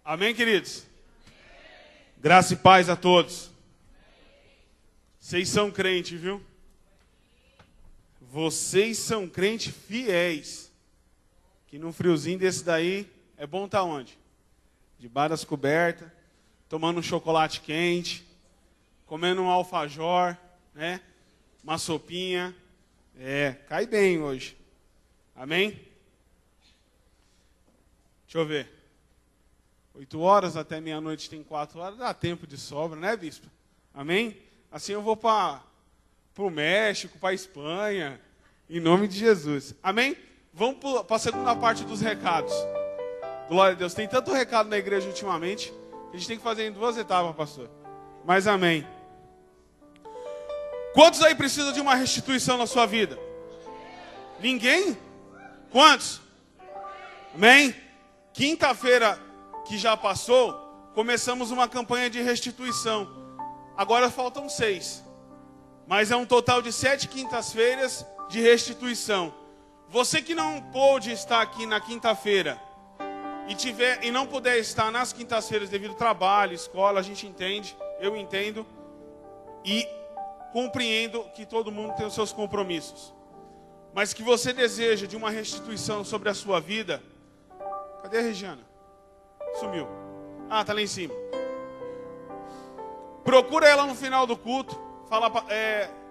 Amém, queridos? Graça e paz a todos. Vocês são crentes, viu? Vocês são crentes fiéis. Que num friozinho desse daí, é bom estar onde? Debaixo das cobertas, tomando um chocolate quente, comendo um alfajor, né? Uma sopinha. Cai bem hoje. Amém? Deixa eu ver. 8 horas até meia-noite tem 4 horas, dá tempo de sobra, né, bispo? Amém? Assim eu vou para o México, para a Espanha, em nome de Jesus. Amém? Vamos para a segunda parte dos recados. Glória a Deus. Tem tanto recado na igreja ultimamente, que a gente tem que fazer em 2 etapas, pastor. Mas amém. Quantos aí precisam de uma restituição na sua vida? Ninguém? Quantos? Amém? Quinta-feira que já passou, começamos uma campanha de restituição. Agora faltam 6. Mas é um total de 7 quintas-feiras de restituição. Você que não pôde estar aqui na quinta-feira e não puder estar nas quintas-feiras devido ao trabalho, escola, a gente entende, eu entendo e compreendo que todo mundo tem os seus compromissos. Mas que você deseja de uma restituição sobre a sua vida. Cadê a Regiana? Sumiu. Ah, tá lá em cima. Procura ela no final do culto. Fala,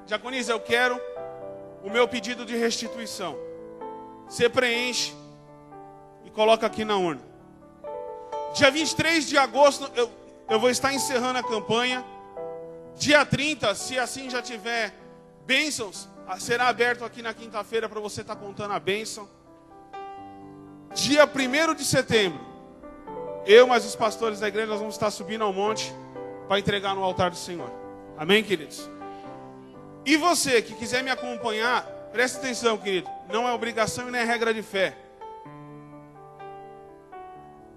Diaconisa, eu quero o meu pedido de restituição. Você preenche e coloca aqui na urna. Dia 23 de agosto eu vou estar encerrando a campanha. Dia 30, se assim já tiver bênçãos, será aberto aqui na quinta-feira para você estar contando a bênção. Dia 1º de setembro, eu mais os pastores da igreja, nós vamos estar subindo ao monte para entregar no altar do Senhor. Amém, queridos? E você que quiser me acompanhar, preste atenção, querido. Não é obrigação e nem é regra de fé.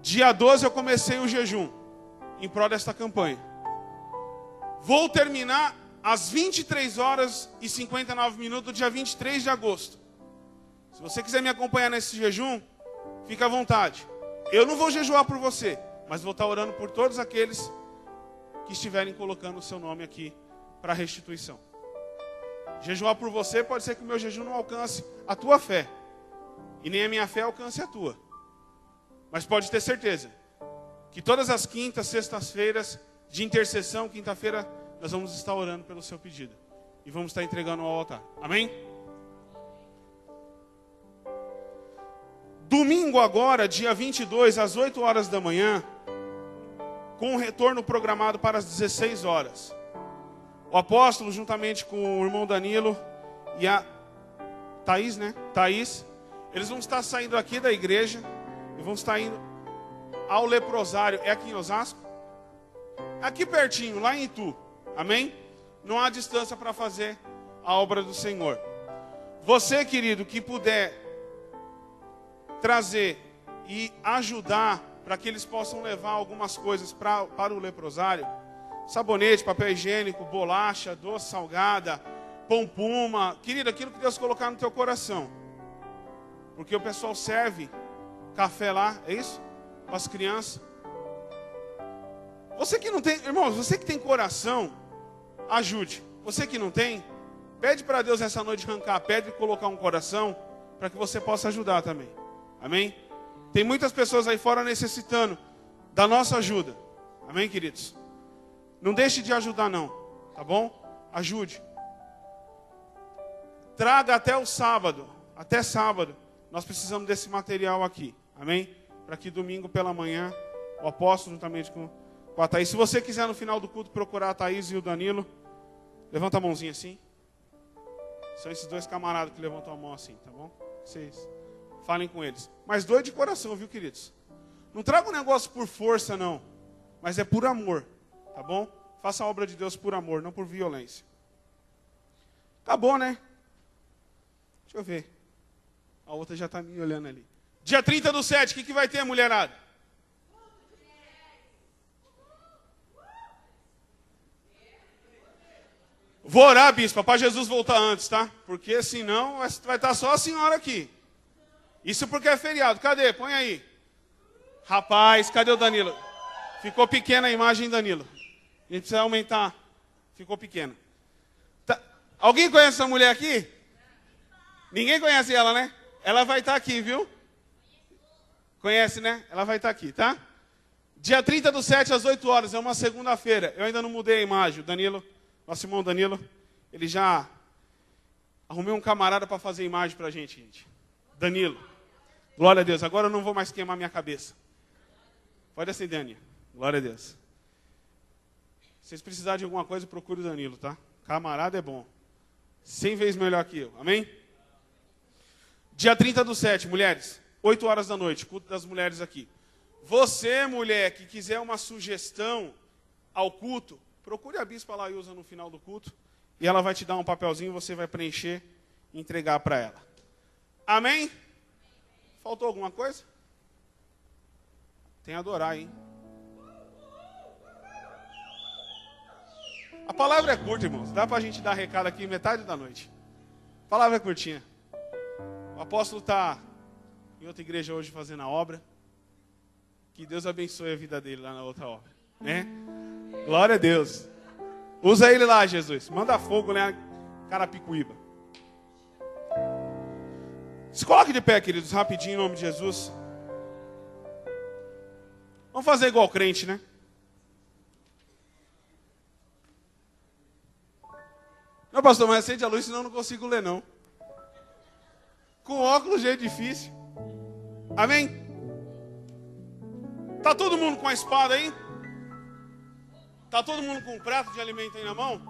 Dia 12 eu comecei o jejum em prol desta campanha. Vou terminar às 23 horas e 59 minutos do dia 23 de agosto. Se você quiser me acompanhar nesse jejum, fica à vontade. Eu não vou jejuar por você, mas vou estar orando por todos aqueles que estiverem colocando o seu nome aqui para restituição. Jejuar por você pode ser que o meu jejum não alcance a tua fé. E nem a minha fé alcance a tua. Mas pode ter certeza que todas as quintas, sextas-feiras de intercessão, quinta-feira, nós vamos estar orando pelo seu pedido. E vamos estar entregando ao altar. Amém? Domingo agora, dia 22, às 8 horas da manhã, com o retorno programado para as 16 horas. O apóstolo, juntamente com o irmão Danilo e a Thaís, né? Thaís, eles vão estar saindo aqui da igreja e vão estar indo ao leprosário. É aqui em Osasco? Aqui pertinho, lá em Itu. Amém? Não há distância para fazer a obra do Senhor. Você, querido, que puder trazer e ajudar para que eles possam levar algumas coisas para o leprosário. Sabonete, papel higiênico, bolacha, doce salgada, pão puma. Querido, aquilo que Deus colocar no teu coração. Porque o pessoal serve café lá, é isso? Para as crianças. Você que não tem, irmãos, você que tem coração, ajude. Você que não tem, pede para Deus essa noite arrancar a pedra e colocar um coração para que você possa ajudar também. Amém? Tem muitas pessoas aí fora necessitando da nossa ajuda. Amém, queridos? Não deixe de ajudar não, tá bom? Ajude. Traga até o sábado. Até sábado. Nós precisamos desse material aqui. Amém? Para que domingo pela manhã, o apóstolo juntamente com a Thaís. Se você quiser no final do culto procurar a Thaís e o Danilo, levanta a mãozinha assim. São esses 2 camaradas que levantam a mão assim, tá bom? Vocês falem com eles. Mas doido de coração, viu, queridos? Não traga um negócio por força, não. Mas é por amor, tá bom? Faça a obra de Deus por amor, não por violência. Tá bom, né? Deixa eu ver. A outra já está me olhando ali. Dia 30/7, o que vai ter, mulherada? Vou orar, bispo, para Jesus voltar antes, tá? Porque senão vai estar só a senhora aqui. Isso porque é feriado. Cadê? Põe aí. Rapaz, cadê o Danilo? Ficou pequena a imagem, Danilo. A gente precisa aumentar. Ficou pequena. Tá. Alguém conhece essa mulher aqui? Ninguém conhece ela, né? Ela vai estar aqui, viu? Conhece, né? Ela vai estar aqui, tá? Dia 30/7 às 8 horas, é uma segunda-feira. Eu ainda não mudei a imagem. O Danilo, nosso irmão Danilo, ele já arrumei um camarada para fazer imagem pra gente. Danilo. Glória a Deus. Agora eu não vou mais queimar minha cabeça. Pode acender, Aninha. Glória a Deus. Se vocês precisarem de alguma coisa, procure o Danilo, tá? Camarada é bom. 100 vezes melhor que eu. Amém? Dia 30/7, mulheres. 8 horas da noite. Culto das mulheres aqui. Você, mulher, que quiser uma sugestão ao culto, procure a bispa Laísa no final do culto. E ela vai te dar um papelzinho, você vai preencher e entregar para ela. Amém? Faltou alguma coisa? Tem a adorar, hein? A palavra é curta, irmãos. Dá para a gente dar recado aqui metade da noite. A palavra é curtinha. O apóstolo está em outra igreja hoje fazendo a obra. Que Deus abençoe a vida dele lá na outra obra. Né? Glória a Deus. Usa ele lá, Jesus. Manda fogo, né? Carapicuíba. Se coloque de pé, queridos, rapidinho, em nome de Jesus. Vamos fazer igual crente, né? Não, pastor, mas acende a luz, senão eu não consigo ler, não. Com óculos já é difícil. Amém? Tá todo mundo com a espada aí? Tá todo mundo com um prato de alimento aí na mão?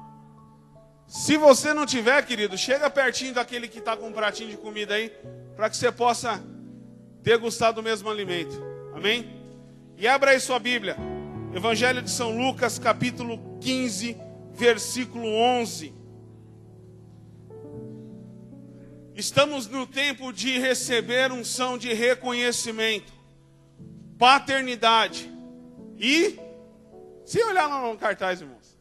Se você não tiver, querido, chega pertinho daquele que está com um pratinho de comida aí, para que você possa degustar do mesmo alimento. Amém? E abra aí sua Bíblia. Evangelho de São Lucas, capítulo 15, versículo 11. Estamos no tempo de receber unção de reconhecimento, paternidade e, se olhar lá no cartaz, irmãos,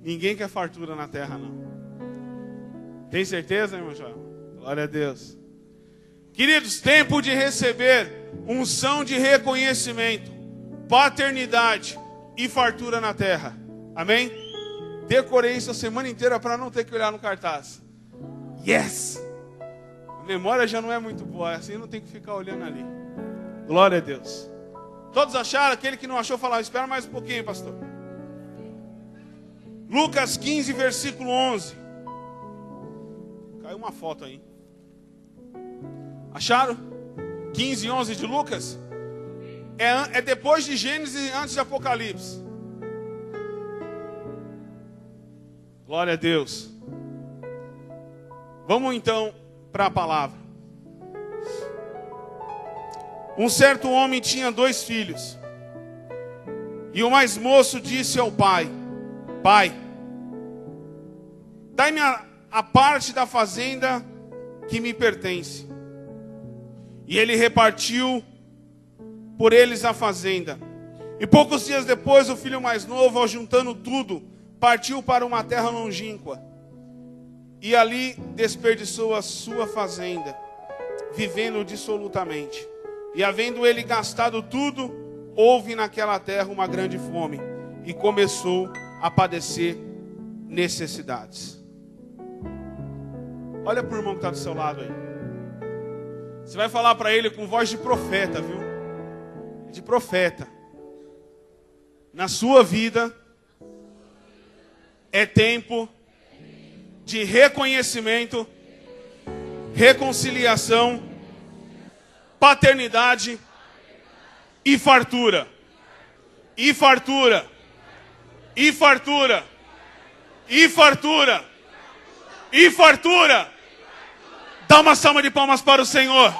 ninguém quer fartura na terra, não. Tem certeza, irmão João? Glória a Deus. Queridos, tempo de receber unção de reconhecimento, paternidade e fartura na terra. Amém? Decorei isso a semana inteira para não ter que olhar no cartaz. Yes! A memória já não é muito boa, assim não tem que ficar olhando ali. Glória a Deus. Todos acharam? Aquele que não achou, falava, espera mais um pouquinho, pastor. Lucas 15, versículo 11. Caiu uma foto aí. Acharam? 15, 11 de Lucas? É depois de Gênesis e antes de Apocalipse. Glória a Deus. Vamos então para a palavra. Um certo homem tinha 2 filhos. E o mais moço disse ao pai: Pai, dai-me a parte da fazenda que me pertence. E ele repartiu por eles a fazenda. E poucos dias depois, o filho mais novo, ao juntando tudo, partiu para uma terra longínqua. E ali desperdiçou a sua fazenda, vivendo dissolutamente. E havendo ele gastado tudo, houve naquela terra uma grande fome, e começou a padecer necessidades. Olha para o irmão que está do seu lado aí. Você vai falar para ele com voz de profeta, viu? De profeta. Na sua vida é tempo de reconhecimento, reconciliação, paternidade e fartura. E fartura. E fartura. E fartura. E fartura. Dá uma salva de palmas para o Senhor.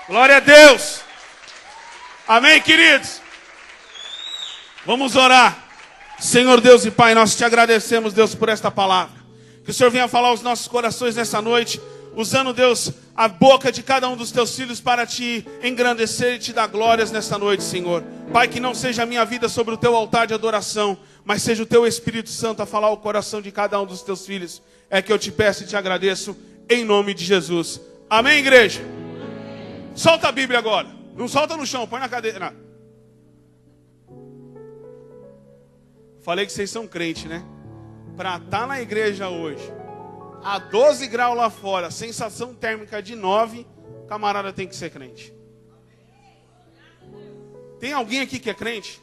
Glória a Deus. Amém, queridos? Vamos orar. Senhor Deus e Pai, nós te agradecemos, Deus, por esta palavra. Que o Senhor venha falar aos nossos corações nessa noite, usando, Deus, a boca de cada um dos teus filhos para te engrandecer e te dar glórias nessa noite, Senhor. Pai, que não seja a minha vida sobre o teu altar de adoração, mas seja o teu Espírito Santo a falar ao coração de cada um dos teus filhos. É que eu te peço e te agradeço, em nome de Jesus. Amém, igreja? Solta a Bíblia agora. Não solta no chão, põe na cadeira. Falei que vocês são crentes, né? Para estar na igreja hoje, a 12 graus lá fora, sensação térmica de 9, camarada tem que ser crente. Tem alguém aqui que é crente?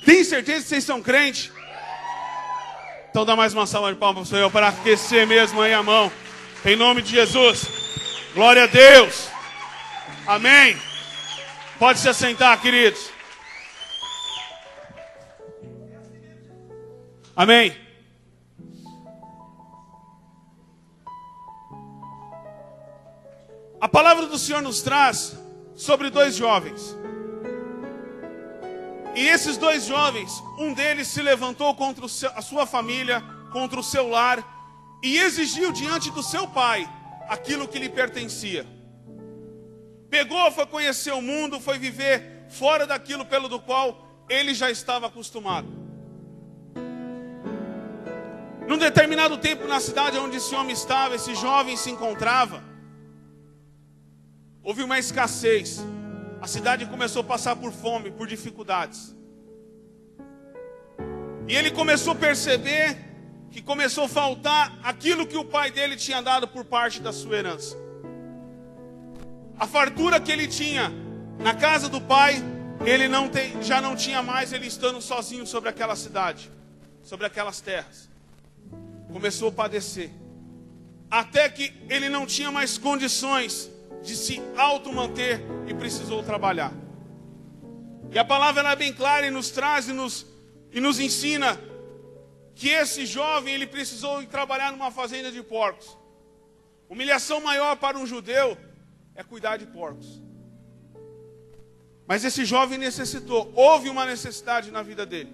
Tem certeza que vocês são crentes? Então dá mais uma salva de palmas para o Senhor, para aquecer mesmo aí a mão. Em nome de Jesus. Glória a Deus. Amém. Pode se assentar, queridos. Amém. A palavra do Senhor nos traz sobre 2 jovens. E esses 2 jovens, um deles se levantou contra a sua família, contra o seu lar, e exigiu diante do seu pai aquilo que lhe pertencia. Pegou, foi conhecer o mundo, foi viver fora daquilo pelo do qual ele já estava acostumado. Num determinado tempo na cidade onde esse homem estava, esse jovem se encontrava, houve uma escassez. A cidade começou a passar por fome, por dificuldades. E ele começou a perceber que começou a faltar aquilo que o pai dele tinha dado por parte da sua herança. A fartura que ele tinha na casa do pai, ele já não tinha mais, ele estando sozinho sobre aquela cidade, sobre aquelas terras. Começou a padecer. Até que ele não tinha mais condições de se automanter e precisou trabalhar. E a palavra ela é bem clara e nos traz e nos ensina que esse jovem ele precisou ir trabalhar numa fazenda de porcos. Humilhação maior para um judeu é cuidar de porcos. Mas esse jovem necessitou, houve uma necessidade na vida dele.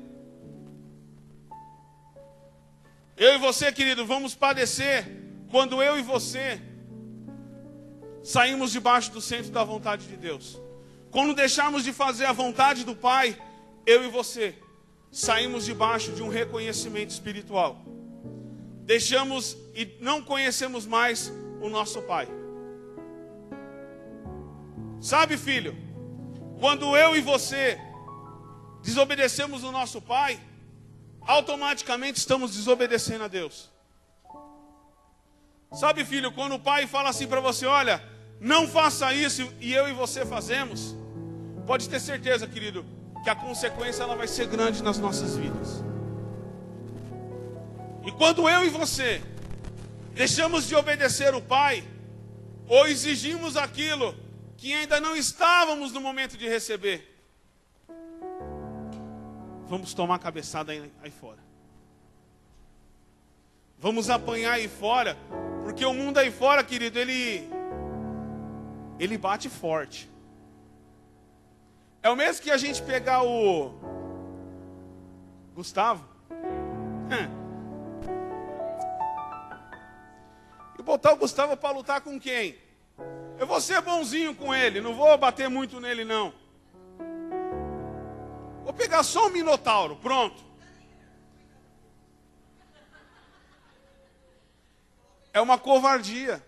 Eu e você, querido, vamos padecer quando eu e você saímos debaixo do centro da vontade de Deus. Quando deixarmos de fazer a vontade do Pai, eu e você saímos debaixo de um reconhecimento espiritual. Deixamos e não conhecemos mais o nosso Pai. Sabe, filho, quando eu e você desobedecemos o nosso Pai, automaticamente estamos desobedecendo a Deus. Sabe, filho, quando o pai fala assim para você, olha, não faça isso, e eu e você fazemos, pode ter certeza, querido, que a consequência ela vai ser grande nas nossas vidas. E quando eu e você deixamos de obedecer o pai, ou exigimos aquilo que ainda não estávamos no momento de receber, vamos tomar cabeçada aí fora. Vamos apanhar aí fora, porque o mundo aí fora, querido, ele bate forte. É o mesmo que a gente pegar o Gustavo e botar o Gustavo para lutar com quem? Eu vou ser bonzinho com ele, não vou bater muito nele não. Vou pegar só um minotauro, pronto. É uma covardia.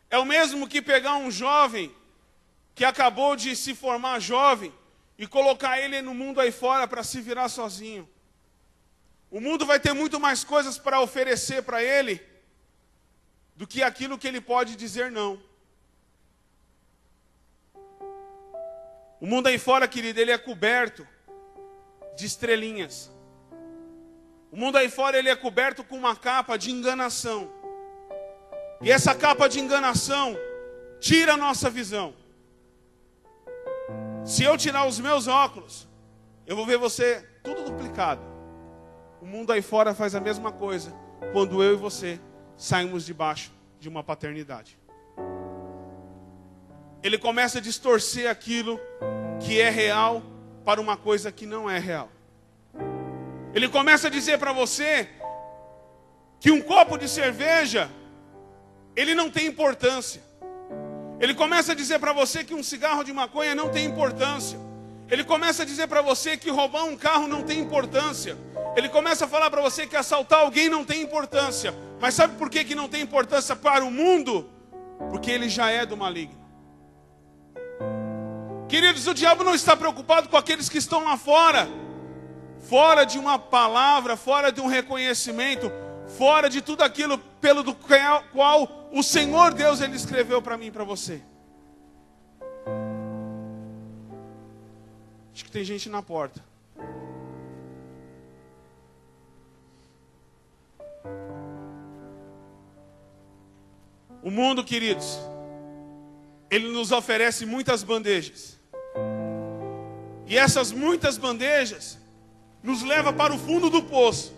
É o mesmo que pegar um jovem que acabou de se formar jovem e colocar ele no mundo aí fora para se virar sozinho. O mundo vai ter muito mais coisas para oferecer para ele do que aquilo que ele pode dizer não. O mundo aí fora, querido, ele é coberto de estrelinhas. O mundo aí fora, ele é coberto com uma capa de enganação. E essa capa de enganação tira a nossa visão. Se eu tirar os meus óculos, eu vou ver você tudo duplicado. O mundo aí fora faz a mesma coisa quando eu e você saímos debaixo de uma paternidade. Ele começa a distorcer aquilo que é real para uma coisa que não é real. Ele começa a dizer para você que um copo de cerveja, ele não tem importância. Ele começa a dizer para você que um cigarro de maconha não tem importância. Ele começa a dizer para você que roubar um carro não tem importância. Ele começa a falar para você que assaltar alguém não tem importância. Mas sabe por que não tem importância para o mundo? porque ele já é do maligno. Queridos, o diabo não está preocupado com aqueles que estão lá fora, fora de uma palavra, fora de um reconhecimento, fora de tudo aquilo pelo do qual o Senhor Deus ele escreveu para mim e para você. Acho que tem gente na porta. O mundo, queridos, ele nos oferece muitas bandejas. E essas muitas bandejas nos levam para o fundo do poço.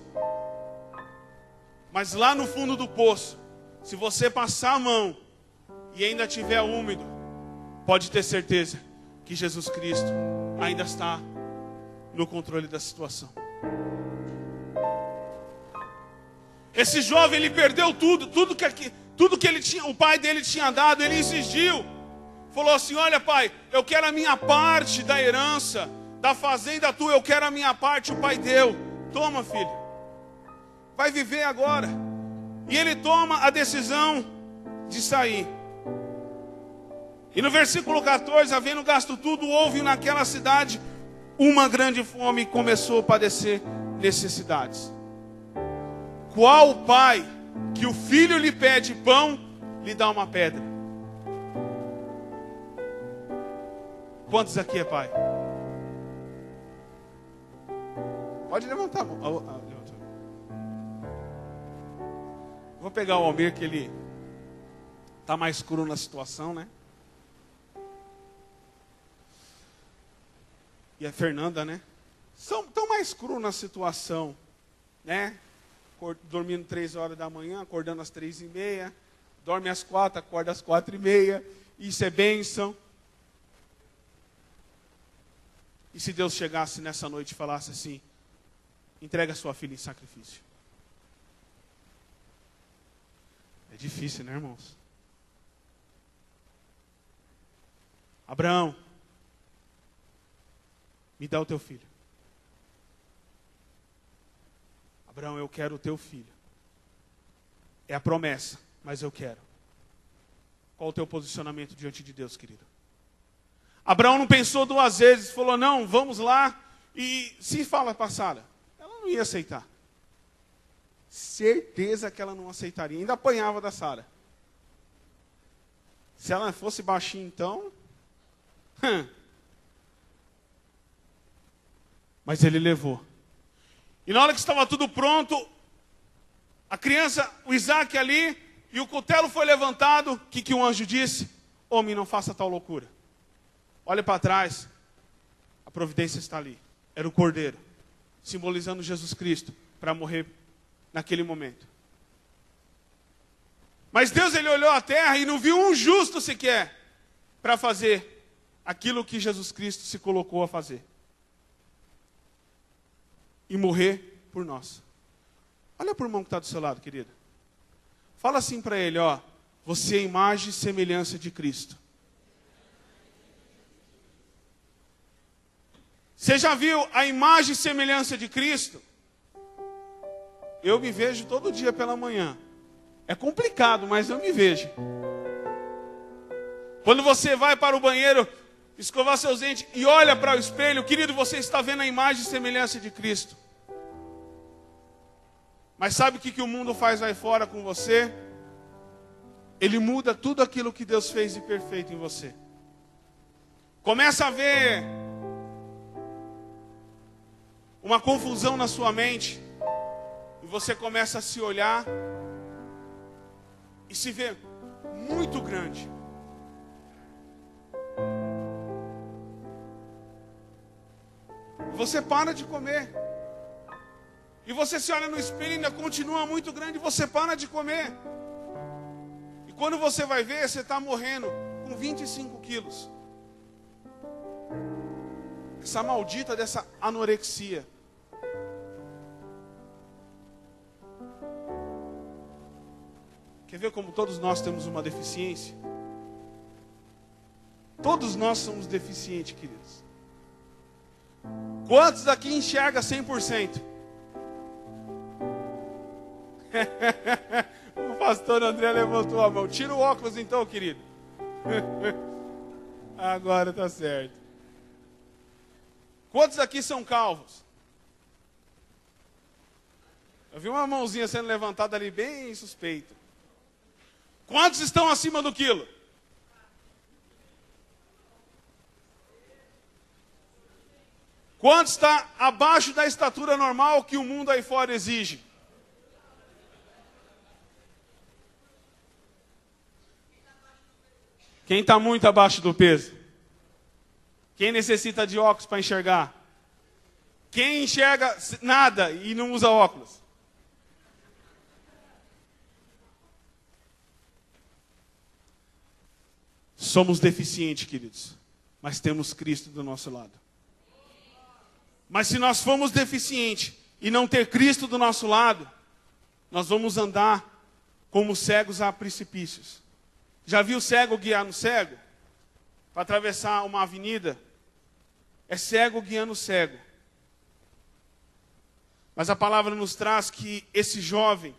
Mas lá no fundo do poço, se você passar a mão e ainda estiver úmido, pode ter certeza que Jesus Cristo ainda está no controle da situação. Esse jovem, ele perdeu tudo que ele tinha, o pai dele tinha dado, ele exigiu. Falou assim: olha, pai, eu quero a minha parte da herança, da fazenda tua, eu quero a minha parte. O pai deu. Toma, filho, vai viver agora. E ele toma a decisão de sair. E no versículo 14, havendo gasto tudo, houve naquela cidade uma grande fome e começou a padecer necessidades. Qual pai que o filho lhe pede pão, lhe dá uma pedra? Quantos aqui é pai? Pode levantar a mão. Vou pegar o Almir, que ele está mais cru na situação, né? E a Fernanda, né? Estão mais cru na situação, né? Dormindo 3 horas da manhã, acordando às 3:30. Dorme às 4, acorda às 4:30. Isso é bênção. E se Deus chegasse nessa noite e falasse assim: entrega a sua filha em sacrifício? É difícil, né, irmãos? Abraão, me dá o teu filho. Abraão, eu quero o teu filho. É a promessa, mas eu quero. Qual o teu posicionamento diante de Deus, querido? Abraão não pensou 2 vezes, falou: não, vamos lá. E se fala para Sara, ela não ia aceitar. Certeza que ela não aceitaria. Ainda apanhava da Sara. Se ela fosse baixinha, então... Mas ele levou. E na hora que estava tudo pronto, a criança, o Isaac ali, e o cutelo foi levantado, o que o anjo disse? Homem, não faça tal loucura. Olha para trás, a providência está ali. Era o cordeiro, simbolizando Jesus Cristo, para morrer naquele momento. Mas Deus, ele olhou a terra e não viu um justo sequer para fazer aquilo que Jesus Cristo se colocou a fazer. E morrer por nós. Olha para o irmão que está do seu lado, querido. Fala assim para ele, ó: você é imagem e semelhança de Cristo. Você já viu a imagem e semelhança de Cristo? Eu me vejo todo dia pela manhã. É complicado, mas eu me vejo. Quando você vai para o banheiro escovar seus dentes e olha para o espelho, querido, você está vendo a imagem e semelhança de Cristo. Mas sabe o que o mundo faz aí fora com você? Ele muda tudo aquilo que Deus fez de perfeito em você. Começa a ver uma confusão na sua mente. E você começa a se olhar e se ver muito grande. Você para de comer. E você se olha no espelho e ainda continua muito grande. E você para de comer. E quando você vai ver, você está morrendo com 25 quilos. Essa maldita dessa anorexia. Quer ver como todos nós temos uma deficiência? Todos nós somos deficientes, queridos. Quantos aqui enxerga 100%? Vou pastor André levantou a mão. Tira o óculos então, querido. Agora tá certo. Quantos aqui são calvos? Eu vi uma mãozinha sendo levantada ali bem suspeita. Quantos estão acima do quilo? Quantos está abaixo da estatura normal que o mundo aí fora exige? Quem está muito abaixo do peso? Quem necessita de óculos para enxergar? Quem enxerga nada e não usa óculos? Somos deficientes, queridos, mas temos Cristo do nosso lado. Mas se nós formos deficientes e não ter Cristo do nosso lado, nós vamos andar como cegos a precipícios. Já viu cego guiando cego? Para atravessar uma avenida, é cego guiando cego. Mas a palavra nos traz que esse jovem,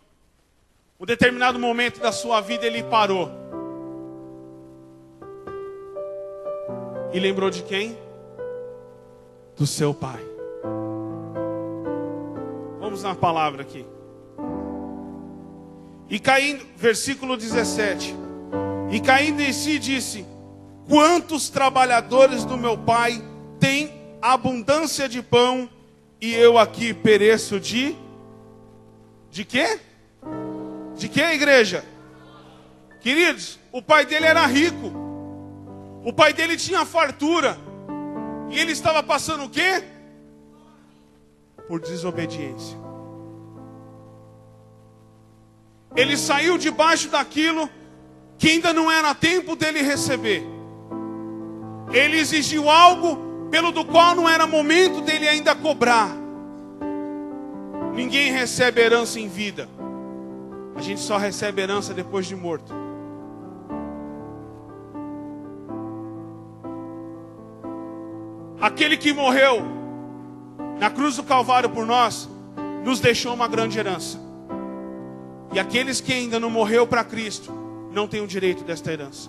um determinado momento da sua vida, ele parou. E lembrou de quem? Do seu pai. Vamos na palavra aqui. E caindo, versículo 17. E caindo em si disse: quantos trabalhadores do meu pai têm abundância de pão e eu aqui pereço de quê? De quê, igreja? Queridos, o pai dele era rico. O pai dele tinha fartura. E ele estava passando o quê? Por desobediência. Ele saiu debaixo daquilo que ainda não era tempo dele receber. Ele exigiu algo pelo do qual não era momento dele ainda cobrar. Ninguém recebe herança em vida. A gente só recebe herança depois de morto. Aquele que morreu na cruz do Calvário por nós, nos deixou uma grande herança. E aqueles que ainda não morreu para Cristo, não têm o direito desta herança.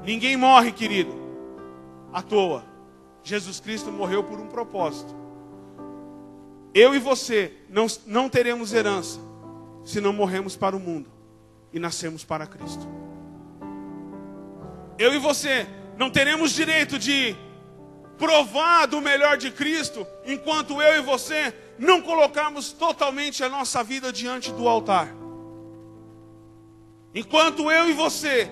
Ninguém morre, querido, à toa. Jesus Cristo morreu por um propósito. Eu e você não teremos herança se não morremos para o mundo e nascemos para Cristo. Eu e você não teremos direito de provar do melhor de Cristo enquanto eu e você não colocarmos totalmente a nossa vida diante do altar. Enquanto eu e você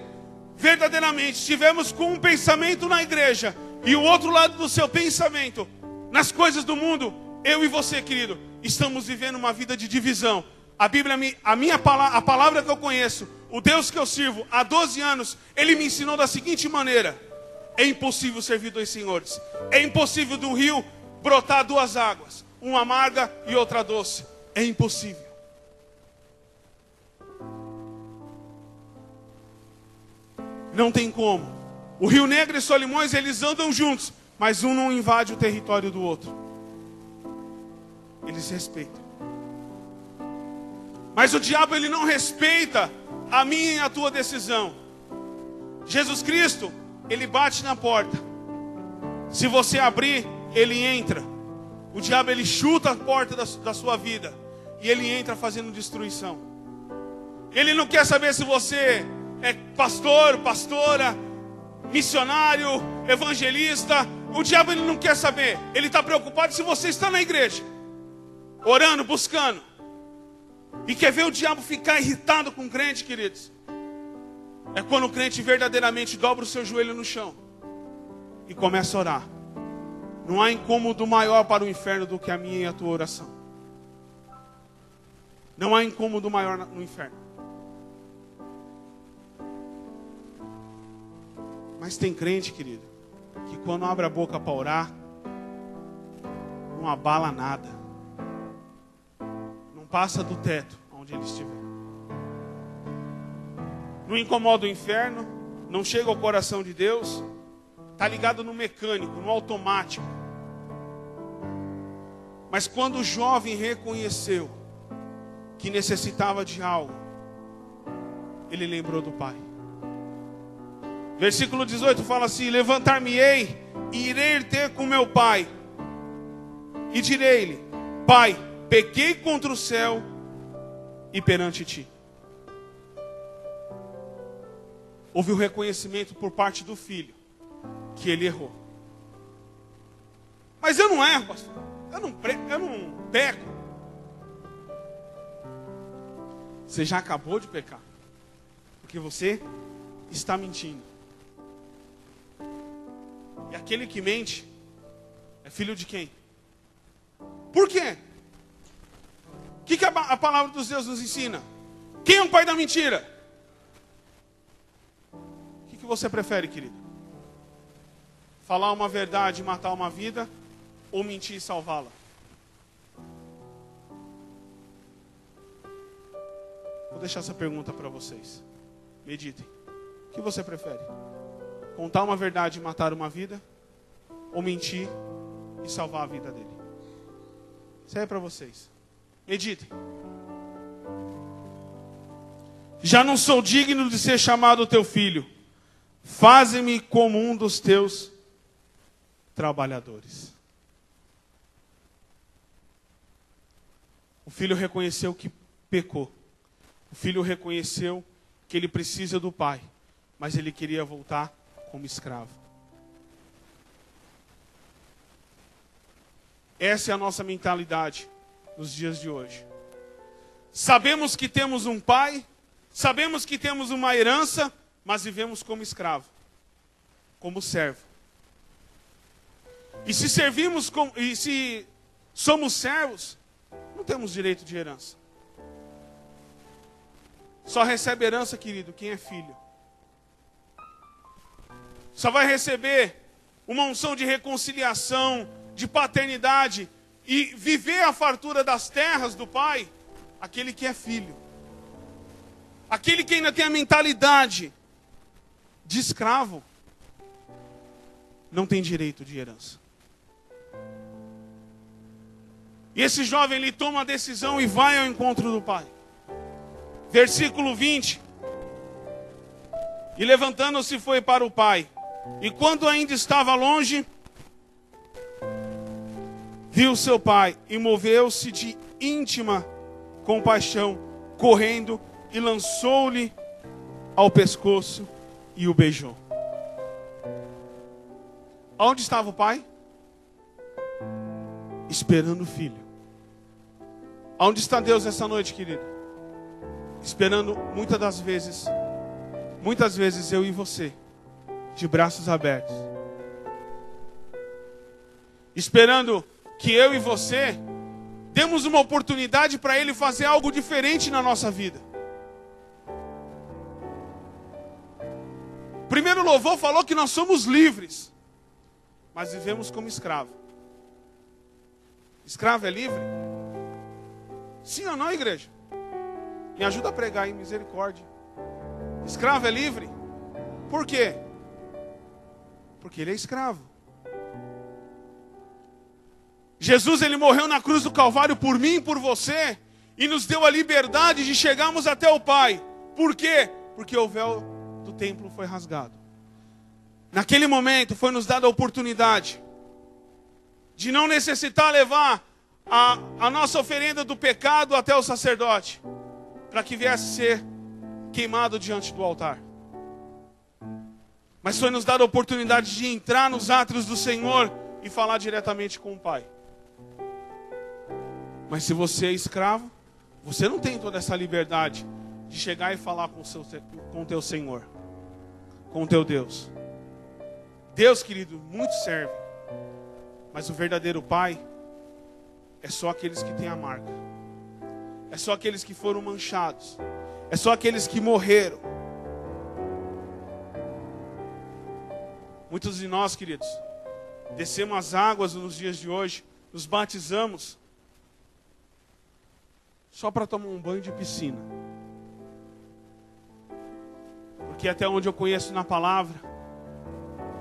verdadeiramente estivermos com um pensamento na igreja e o outro lado do seu pensamento nas coisas do mundo, eu e você, querido, estamos vivendo uma vida de divisão. A Bíblia, a palavra que eu conheço, o Deus que eu sirvo há 12 anos, Ele me ensinou da seguinte maneira: é impossível servir dois senhores. É impossível do rio brotar duas águas, uma amarga e outra doce. É impossível. Não tem como. O Rio Negro e Solimões, eles andam juntos, mas um não invade o território do outro. Eles respeitam. Mas o diabo, ele não respeita a minha e a tua decisão. Jesus Cristo, Ele bate na porta. Se você abrir, Ele entra. O diabo, ele chuta a porta da sua vida. E ele entra fazendo destruição. Ele não quer saber se você é pastor, pastora, missionário, evangelista. O diabo, ele não quer saber. Ele está preocupado se você está na igreja, orando, buscando. E quer ver o diabo ficar irritado com o crente, queridos? É quando o crente verdadeiramente dobra o seu joelho no chão e começa a orar. Não há incômodo maior para o inferno do que a minha e a tua oração. Não há incômodo maior no inferno. Mas tem crente, querido, que quando abre a boca para orar, não abala nada. Não passa do teto onde ele estiver. Não incomoda o inferno, não chega ao coração de Deus, está ligado no mecânico, no automático. Mas quando o jovem reconheceu que necessitava de algo, ele lembrou do pai. Versículo 18 fala assim: levantar-me-ei e irei ter com meu pai. E direi-lhe: Pai, pequei contra o céu e perante ti. Houve o reconhecimento por parte do filho que ele errou. Mas eu não erro, pastor. Eu não peco. Você já acabou de pecar. Porque você está mentindo. E aquele que mente é filho de quem? Por quê? O que a palavra dos Deus nos ensina? Quem é o pai da mentira? O que você prefere, querido? Falar uma verdade e matar uma vida? Ou mentir e salvá-la? Vou deixar essa pergunta para vocês. Meditem. O que você prefere? Contar uma verdade e matar uma vida? Ou mentir e salvar a vida dele? Isso aí é para vocês. Meditem. Já não sou digno de ser chamado teu filho. Faze-me como um dos teus trabalhadores. O filho reconheceu que pecou. O filho reconheceu que ele precisa do pai. Mas ele queria voltar como escravo. Essa é a nossa mentalidade nos dias de hoje. Sabemos que temos um pai, sabemos que temos uma herança, mas vivemos como escravo, como servo. E se somos servos, não temos direito de herança. Só recebe herança, querido, quem é filho. Só vai receber uma unção de reconciliação, de paternidade e viver a fartura das terras do pai, aquele que é filho. Aquele que ainda tem a mentalidade de escravo, não tem direito de herança. E esse jovem, ele toma a decisão e vai ao encontro do pai. Versículo 20. E levantando-se foi para o pai. E quando ainda estava longe, viu seu pai e moveu-se de íntima compaixão, correndo e lançou-lhe ao pescoço e o beijou. Onde estava o pai? Esperando o filho. Onde está Deus essa noite, querido? Esperando muitas vezes eu e você, de braços abertos. Esperando que eu e você demos uma oportunidade para Ele fazer algo diferente na nossa vida. O primeiro louvor falou que nós somos livres, mas vivemos como escravo. Escravo é livre? Sim ou não, igreja? Me ajuda a pregar aí, misericórdia. Escravo é livre? Por quê? Porque ele é escravo. Jesus, ele morreu na cruz do Calvário por mim e por você, e nos deu a liberdade de chegarmos até o Pai. Por quê? Porque o véu do templo foi rasgado. Naquele momento foi nos dada a oportunidade de não necessitar levar a nossa oferenda do pecado até o sacerdote, para que viesse ser queimado diante do altar. Mas foi nos dada a oportunidade de entrar nos átrios do Senhor e falar diretamente com o Pai. Mas se você é escravo, você não tem toda essa liberdade de chegar e falar com o teu Senhor, com o teu Deus. Deus, querido, muito serve. Mas o verdadeiro Pai é só aqueles que têm a marca. É só aqueles que foram manchados. É só aqueles que morreram. Muitos de nós, queridos, descemos as águas nos dias de hoje, nos batizamos só para tomar um banho de piscina. Porque até onde eu conheço na palavra,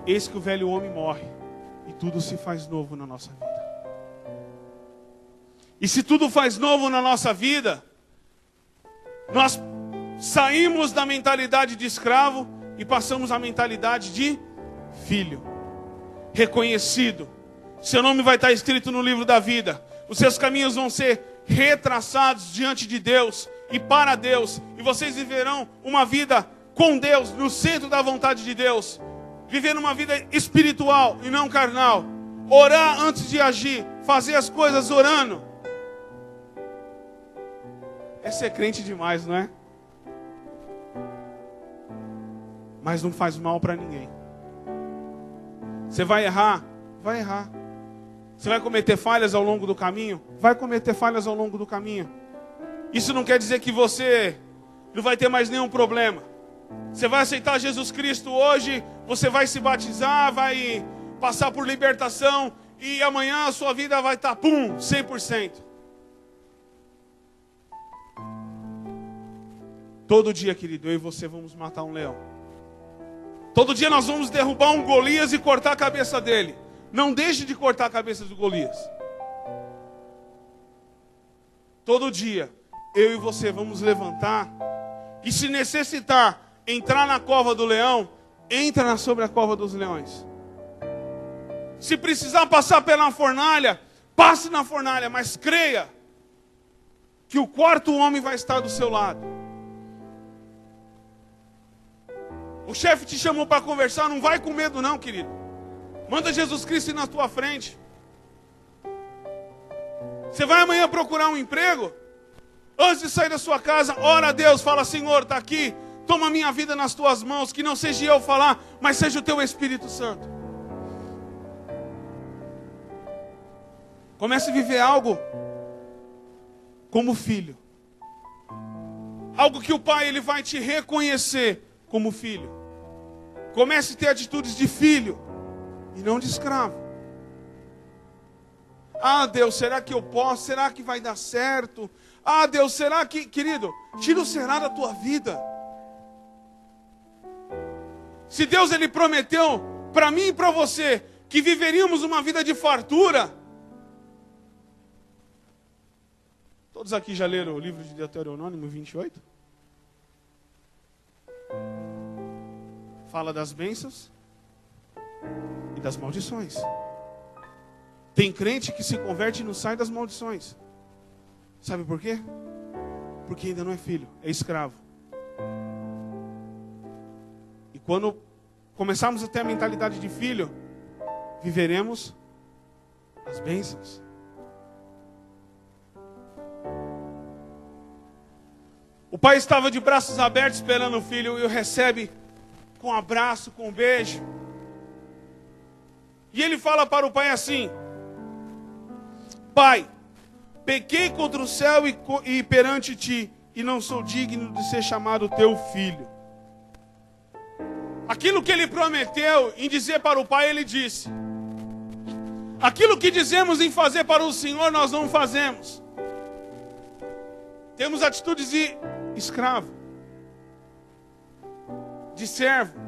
eis que o velho homem morre e tudo se faz novo na nossa vida. E se tudo faz novo na nossa vida, nós Saímos da mentalidade de escravo e passamos à mentalidade de filho. Reconhecido. Seu nome vai estar escrito no livro da vida. Os seus caminhos vão ser retraçados diante de Deus e para Deus. E vocês viverão uma vida com Deus, no centro da vontade de Deus. Viver uma vida espiritual e não carnal. Orar antes de agir. Fazer as coisas orando. É ser crente demais, não é? Mas não faz mal para ninguém. Você vai errar? Vai errar. Você vai cometer falhas ao longo do caminho? Vai cometer falhas ao longo do caminho. Isso não quer dizer que você não vai ter mais nenhum problema. Você vai aceitar Jesus Cristo hoje, você vai se batizar, vai passar por libertação e amanhã a sua vida vai estar, 100%. Todo dia, querido, eu e você vamos matar um leão. Todo dia nós vamos derrubar um Golias e cortar a cabeça dele. Não deixe de cortar a cabeça do Golias. Todo dia, eu e você vamos levantar. E se necessitar entrar na cova do leão, entra sobre a cova dos leões. Se precisar passar pela fornalha, passe na fornalha. Mas creia que o quarto homem vai estar do seu lado. O chefe te chamou para conversar, não vai com medo não, querido. Manda Jesus Cristo ir na tua frente. Você vai amanhã procurar um emprego? Antes de sair da sua casa, ora a Deus, fala: Senhor, está aqui, toma a minha vida nas tuas mãos, que não seja eu falar, mas seja o teu Espírito Santo. Comece a viver algo como filho. Algo que o pai ele vai te reconhecer como filho. Comece a ter atitudes de filho e não de escravo. Ah, Deus, será que eu posso? Será que vai dar certo? Ah, Deus, será que... Querido, tira o será da tua vida. Se Deus ele prometeu para mim e para você que viveríamos uma vida de fartura. Todos aqui já leram o livro de Deuteronômio 28? Fala das bênçãos e das maldições. Tem crente que se converte e não sai das maldições. Sabe por quê? Porque ainda não é filho, é escravo. E quando começarmos a ter a mentalidade de filho, viveremos as bênçãos. O pai estava de braços abertos esperando o filho e o recebe com um abraço, com um beijo. E ele fala para o pai assim: Pai, pequei contra o céu e perante ti, e não sou digno de ser chamado teu filho. Aquilo que ele prometeu em dizer para o pai, ele disse. Aquilo que dizemos em fazer para o Senhor, nós não fazemos. Temos atitudes de escravo, de servo.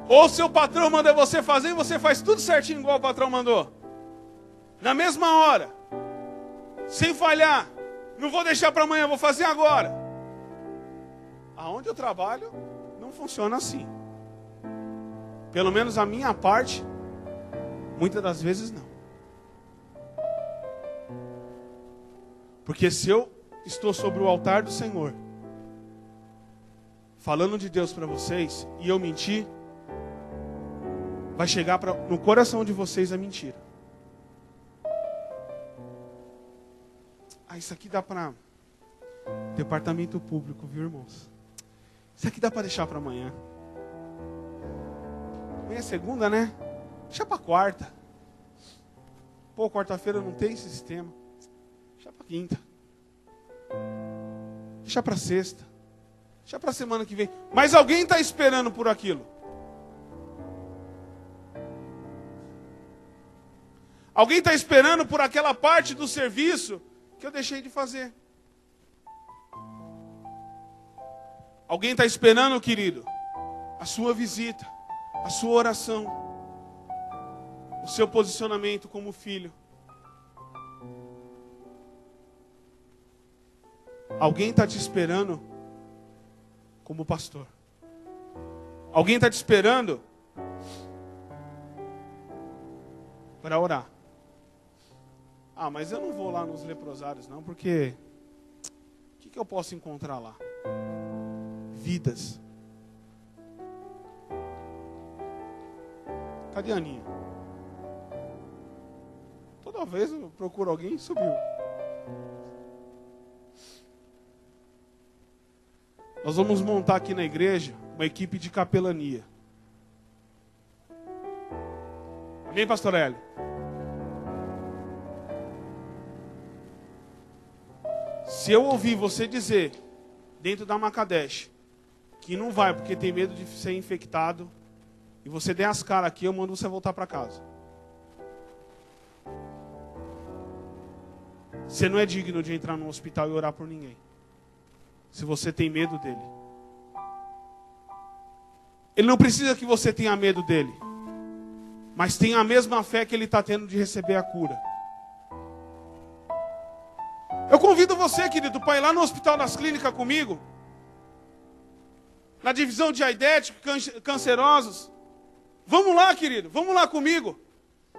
Ou seu patrão manda você fazer e você faz tudo certinho igual o patrão mandou. Na mesma hora. Sem falhar. Não vou deixar para amanhã, vou fazer agora. Aonde eu trabalho, não funciona assim. Pelo menos a minha parte, muitas das vezes não. Porque se eu estou sobre o altar do Senhor, falando de Deus para vocês, e eu mentir, vai chegar no coração de vocês a mentira. Ah, isso aqui dá para departamento público, viu, irmãos? Isso aqui dá para deixar para amanhã. Amanhã é segunda, né? Deixa para quarta. Pô, quarta-feira não tem esse sistema. Deixa para quinta. Deixa para sexta. Deixa para semana que vem. Mas alguém está esperando por aquilo. Alguém está esperando por aquela parte do serviço que eu deixei de fazer. Alguém está esperando, querido, a sua visita, a sua oração, o seu posicionamento como filho. Alguém está te esperando como pastor. Alguém está te esperando para orar. Ah, mas eu não vou lá nos leprosários não, porque o que eu posso encontrar lá? Vidas. Cadê a Aninha? Toda vez eu procuro alguém e subiu. Nós vamos montar aqui na igreja uma equipe de capelania. Amém, pastor Hélio? Se eu ouvir você dizer, dentro da Macadesh, que não vai porque tem medo de ser infectado, e você der as caras aqui, eu mando você voltar para casa. Você não é digno de entrar no hospital e orar por ninguém. Se você tem medo dele. Ele não precisa que você tenha medo dele. Mas tenha a mesma fé que ele está tendo de receber a cura. Eu convido você, querido, para ir lá no Hospital das Clínicas comigo. Na divisão de aidéticos, cancerosos. Vamos lá, querido, vamos lá comigo.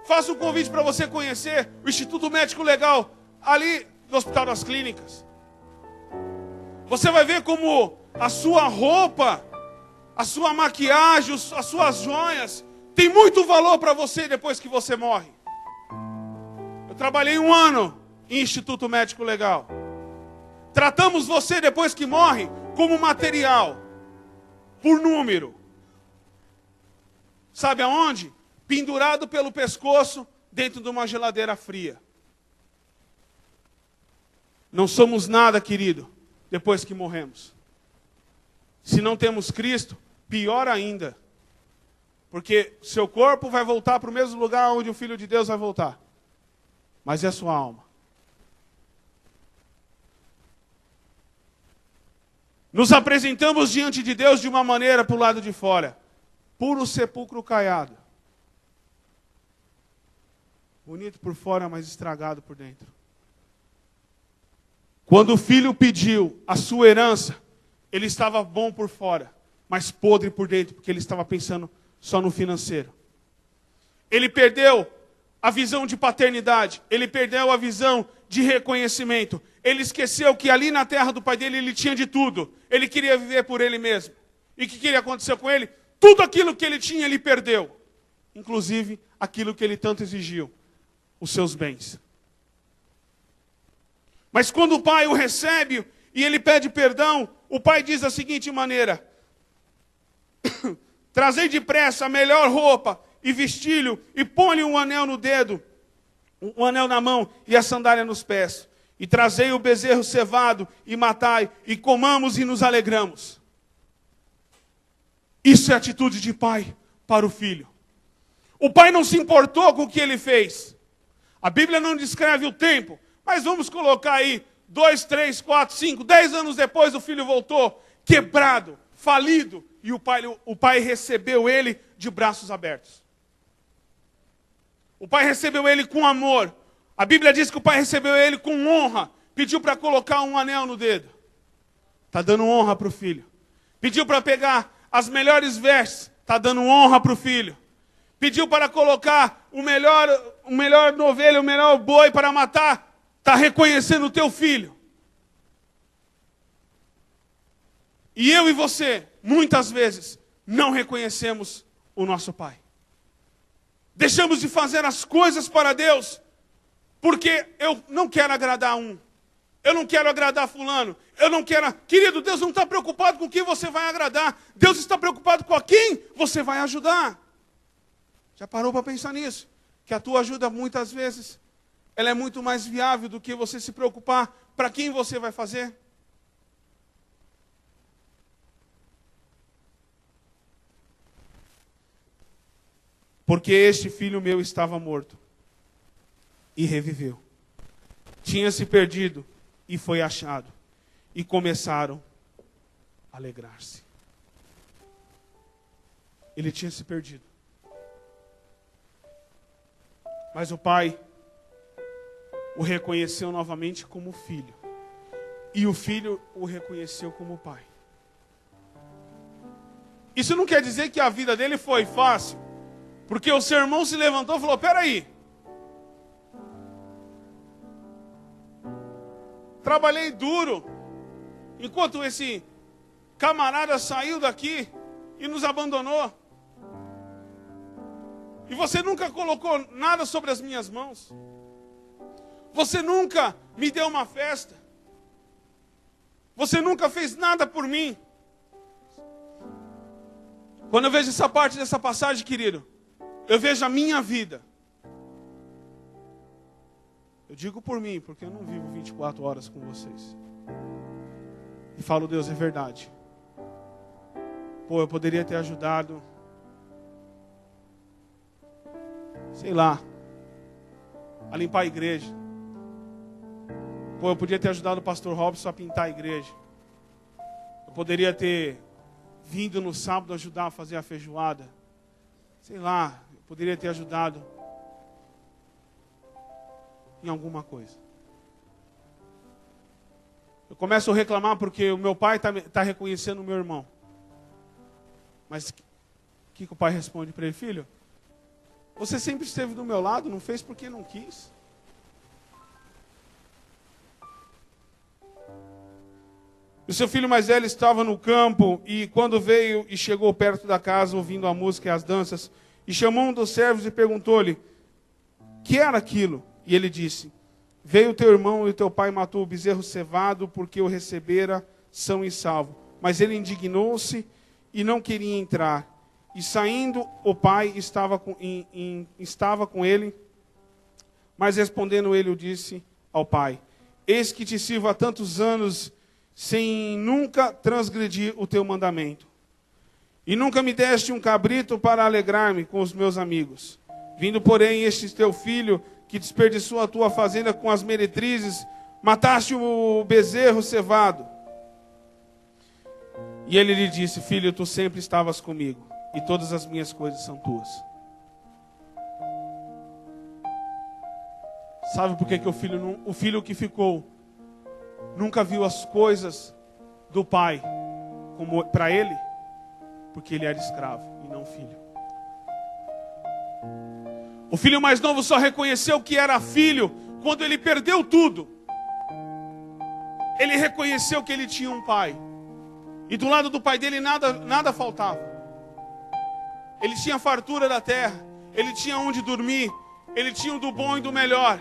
Faço um convite para você conhecer o Instituto Médico Legal ali do Hospital das Clínicas. Você vai ver como a sua roupa, a sua maquiagem, as suas joias tem muito valor para você depois que você morre. Eu trabalhei 1 ano em Instituto Médico Legal. Tratamos você depois que morre como material, por número. Sabe aonde? Pendurado pelo pescoço dentro de uma geladeira fria. Não somos nada, querido, depois que morremos. Se não temos Cristo, pior ainda. Porque seu corpo vai voltar para o mesmo lugar onde o Filho de Deus vai voltar. Mas é a sua alma. Nos apresentamos diante de Deus de uma maneira para o lado de fora. Puro sepulcro caiado. Bonito por fora, mas estragado por dentro. Quando o filho pediu a sua herança, ele estava bom por fora, mas podre por dentro, porque ele estava pensando só no financeiro. Ele perdeu a visão de paternidade, ele perdeu a visão de reconhecimento. Ele esqueceu que ali na terra do pai dele ele tinha de tudo. Ele queria viver por ele mesmo. E o que aconteceu com ele? Tudo aquilo que ele tinha, ele perdeu. Inclusive, aquilo que ele tanto exigiu. Os seus bens. Mas quando o pai o recebe e ele pede perdão, o pai diz da seguinte maneira: trazei depressa a melhor roupa e vestilho e põe-lhe um anel no dedo, um anel na mão e a sandália nos pés. E trazei o bezerro cevado e matai, e comamos e nos alegramos. Isso é atitude de pai para o filho. O pai não se importou com o que ele fez. A Bíblia não descreve o tempo, mas vamos colocar aí 2, 3, 4, 5, 10 anos depois o filho voltou, quebrado, falido, e o pai recebeu ele de braços abertos. O pai recebeu ele com amor. A Bíblia diz que o pai recebeu ele com honra. Pediu para colocar um anel no dedo. Está dando honra para o filho. Pediu para pegar as melhores vestes. Está dando honra para o filho. Pediu para colocar o melhor novelho, o melhor boi para matar. Está reconhecendo o teu filho. E eu e você, muitas vezes, não reconhecemos o nosso pai. Deixamos de fazer as coisas para Deus, porque eu não quero agradar um. Eu não quero agradar fulano. Eu não quero... Querido, Deus não está preocupado com quem você vai agradar. Deus está preocupado com a quem você vai ajudar. Já parou para pensar nisso? Que a tua ajuda, muitas vezes, ela é muito mais viável do que você se preocupar para quem você vai fazer. Porque este filho meu estava morto e reviveu. Tinha se perdido e foi achado. E começaram a alegrar-se. Ele tinha se perdido. Mas o pai o reconheceu novamente como filho. E o filho o reconheceu como pai. Isso não quer dizer que a vida dele foi fácil. Porque o seu irmão se levantou e falou, peraí. Trabalhei duro. Enquanto esse camarada saiu daqui e nos abandonou. E você nunca colocou nada sobre as minhas mãos. Você nunca me deu uma festa. Você nunca fez nada por mim. Quando eu vejo essa parte dessa passagem, querido, eu vejo a minha vida. Eu digo por mim, porque eu não vivo 24 horas com vocês. E falo, Deus, é verdade. Pô, eu poderia ter ajudado, sei lá, a limpar a igreja. Pô, eu podia ter ajudado o pastor Robson a pintar a igreja. Eu poderia ter vindo no sábado ajudar a fazer a feijoada. Sei lá, eu poderia ter ajudado em alguma coisa. Eu começo a reclamar porque o meu pai está reconhecendo o meu irmão. Mas o que o pai responde para ele? Filho, você sempre esteve do meu lado, não fez porque não quis. O seu filho mais velho estava no campo e quando veio e chegou perto da casa, ouvindo a música e as danças, e chamou um dos servos e perguntou-lhe, que era aquilo? E ele disse, veio teu irmão e teu pai matou o bezerro cevado porque o recebera são e salvo. Mas ele indignou-se e não queria entrar. E saindo o pai estava com ele, mas respondendo ele o disse ao pai, eis que te sirvo há tantos anos sem nunca transgredir o teu mandamento. E nunca me deste um cabrito para alegrar-me com os meus amigos. Vindo, porém, este teu filho, que desperdiçou a tua fazenda com as meretrizes, mataste o bezerro cevado. E ele lhe disse, filho, tu sempre estavas comigo, e todas as minhas coisas são tuas. Sabe por que o filho que ficou nunca viu as coisas do pai como para ele? Porque ele era escravo e não filho. O filho mais novo só reconheceu que era filho quando ele perdeu tudo. Ele reconheceu que ele tinha um pai. E do lado do pai dele nada faltava. Ele tinha fartura da terra. Ele tinha onde dormir. Ele tinha do bom e do melhor.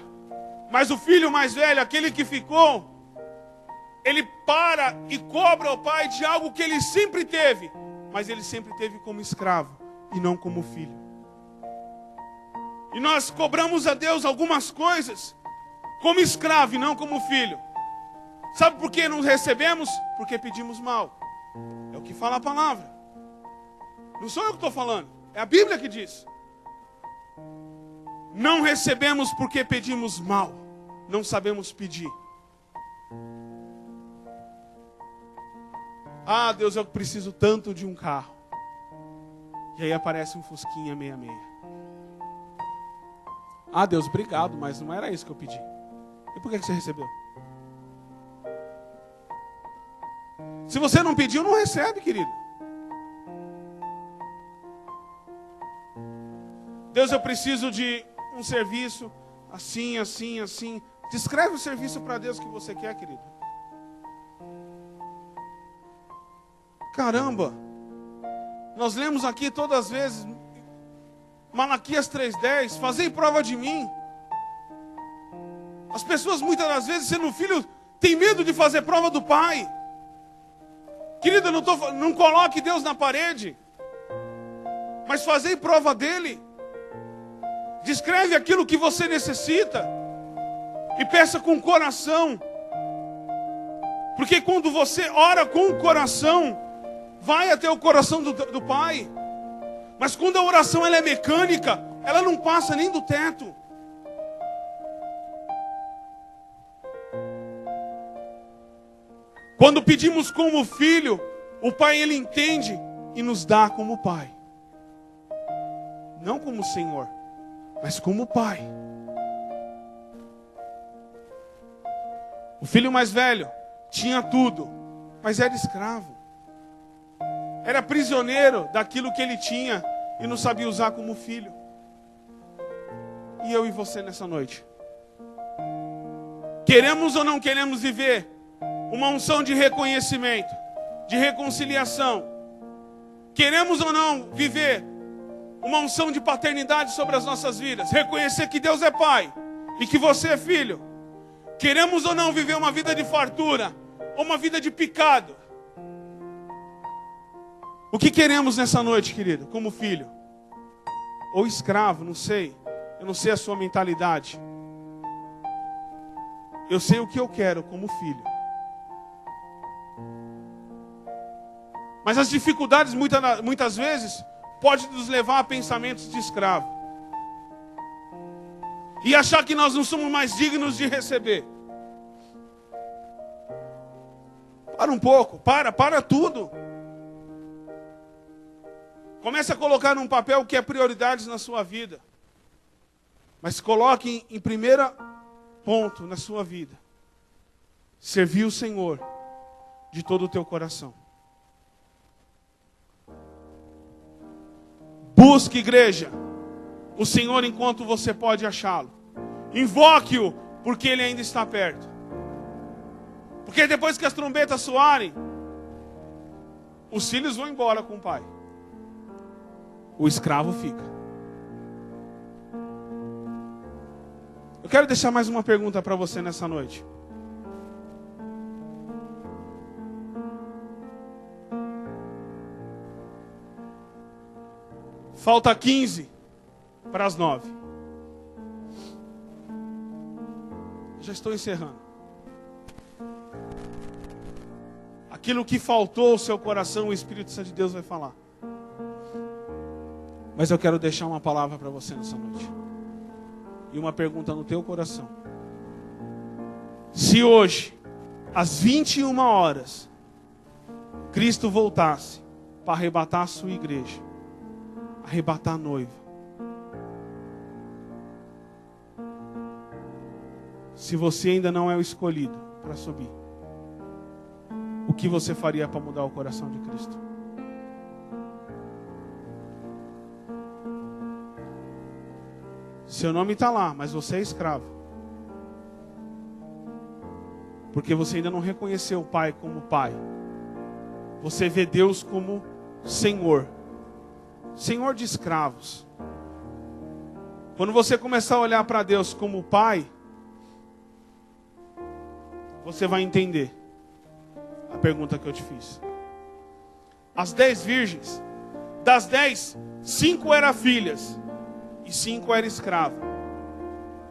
Mas o filho mais velho, aquele que ficou, ele para e cobra o pai de algo que ele sempre teve. Mas ele sempre teve como escravo e não como filho. E nós cobramos a Deus algumas coisas como escravo e não como filho. Sabe por que não recebemos? Porque pedimos mal. É o que fala a palavra. Não sou eu que estou falando. É a Bíblia que diz. Não recebemos porque pedimos mal. Não sabemos pedir. Ah, Deus, eu preciso tanto de um carro. E aí aparece um Fusquinha 66. Ah, Deus, obrigado, mas não era isso que eu pedi. E por que você recebeu? Se você não pediu, não recebe, querido. Deus, eu preciso de um serviço assim, assim, assim. Descreve o serviço para Deus que você quer, querido. Caramba, nós lemos aqui todas as vezes, Malaquias 3:10, fazei prova de mim. As pessoas muitas das vezes, sendo filho, tem medo de fazer prova do pai. Querido, não coloque Deus na parede, mas fazei prova dele. Descreve aquilo que você necessita e peça com o coração. Porque quando você ora com o coração, vai até o coração do Pai. Mas quando a oração ela é mecânica, ela não passa nem do teto. Quando pedimos como filho, o Pai ele entende e nos dá como Pai. Não como Senhor, mas como Pai. O filho mais velho tinha tudo, mas era escravo. Era prisioneiro daquilo que ele tinha e não sabia usar como filho. E eu e você nessa noite? Queremos ou não queremos viver uma unção de reconhecimento, de reconciliação? Queremos ou não viver uma unção de paternidade sobre as nossas vidas? Reconhecer que Deus é Pai e que você é filho? Queremos ou não viver uma vida de fartura ou uma vida de pecado? O que queremos nessa noite, querido, como filho? Ou escravo, não sei. Eu não sei a sua mentalidade. Eu sei o que eu quero como filho. Mas as dificuldades muitas vezes podem nos levar a pensamentos de escravo. E achar que nós não somos mais dignos de receber. Para um pouco, para tudo. Comece a colocar num papel o que é prioridades na sua vida. Mas coloque em primeiro ponto na sua vida. Servir o Senhor de todo o teu coração. Busque, igreja, o Senhor enquanto você pode achá-lo. Invoque-o, porque Ele ainda está perto. Porque depois que as trombetas soarem, os filhos vão embora com o pai. O escravo fica. Eu quero deixar mais uma pergunta para você nessa noite. Falta 15 para as 9. Já estou encerrando. Aquilo que faltou ao seu coração, o Espírito Santo de Deus vai falar. Mas eu quero deixar uma palavra para você nessa noite. E uma pergunta no teu coração. Se hoje, às 21 horas, Cristo voltasse para arrebatar a sua igreja, arrebatar a noiva, se você ainda não é o escolhido para subir, o que você faria para mudar o coração de Cristo? Seu nome está lá, mas você é escravo. Porque você ainda não reconheceu o Pai como Pai. Você vê Deus como Senhor. Senhor de escravos. Quando você começar a olhar para Deus como Pai, você vai entender a pergunta que eu te fiz. As 10 virgens, das 10, 5 eram filhas e 5 eram escravos.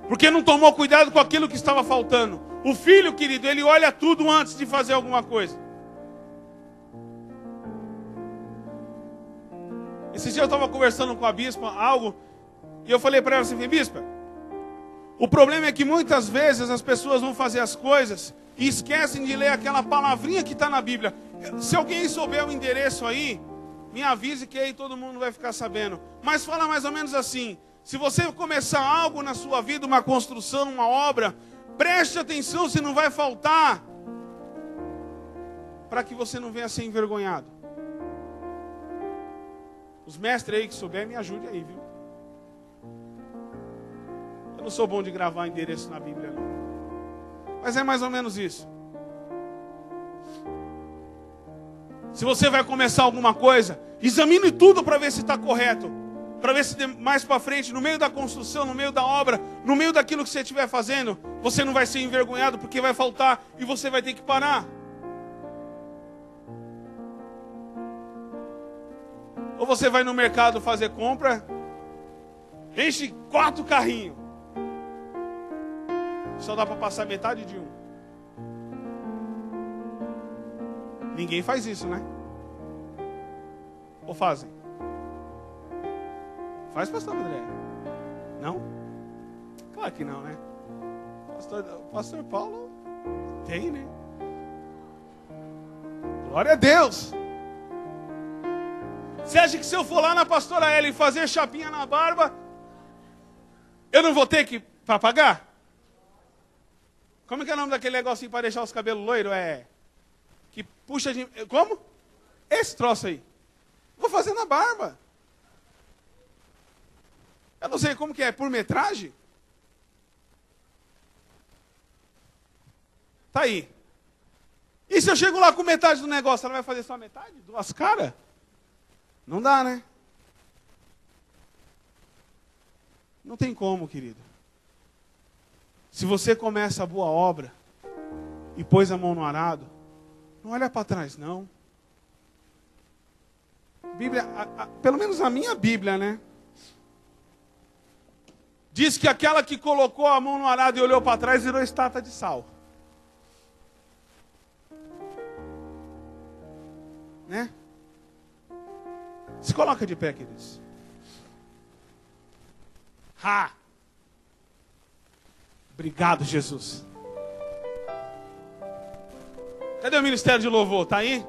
Porque não tomou cuidado com aquilo que estava faltando. O filho, querido, ele olha tudo antes de fazer alguma coisa. Esse dia eu estava conversando com a bispa, e eu falei para ela assim, bispa, o problema é que muitas vezes as pessoas vão fazer as coisas e esquecem de ler aquela palavrinha que está na Bíblia. Se alguém souber o endereço aí, me avise que aí todo mundo vai ficar sabendo. Mas fala mais ou menos assim, se você começar algo na sua vida, uma construção, uma obra, preste atenção se não vai faltar, para que você não venha ser envergonhado. Os mestres aí que souberem, me ajudem aí, viu? Eu não sou bom de gravar endereço na Bíblia, não. Mas é mais ou menos isso. Se você vai começar alguma coisa, examine tudo para ver se está correto. Para ver se mais para frente, no meio da construção, no meio da obra, no meio daquilo que você estiver fazendo, você não vai ser envergonhado porque vai faltar e você vai ter que parar. Ou você vai no mercado fazer compra, enche 4 carrinhos. Só dá para passar metade de um. Ninguém faz isso, né? Ou fazem? Faz, pastor André? Não? Claro que não, né? Pastor Paulo tem, né? Glória a Deus! Você acha que se eu for lá na pastora Ellen fazer chapinha na barba, eu não vou ter que para pagar? Como que é o nome daquele negocinho para deixar os cabelos loiros? Que puxa de... Como? Esse troço aí. Vou fazer na barba. Eu não sei como que é, por metragem? Tá aí. E se eu chego lá com metade do negócio, ela vai fazer só metade? 2 caras? Não dá, né? Não tem como, querido. Se você começa a boa obra e pôs a mão no arado, não olha para trás, não. Bíblia, pelo menos a minha Bíblia, né? Diz que aquela que colocou a mão no arado e olhou para trás virou estátua de sal. Né? Se coloca de pé, queridos. Obrigado, Jesus. Cadê o Ministério de Louvor? Tá aí?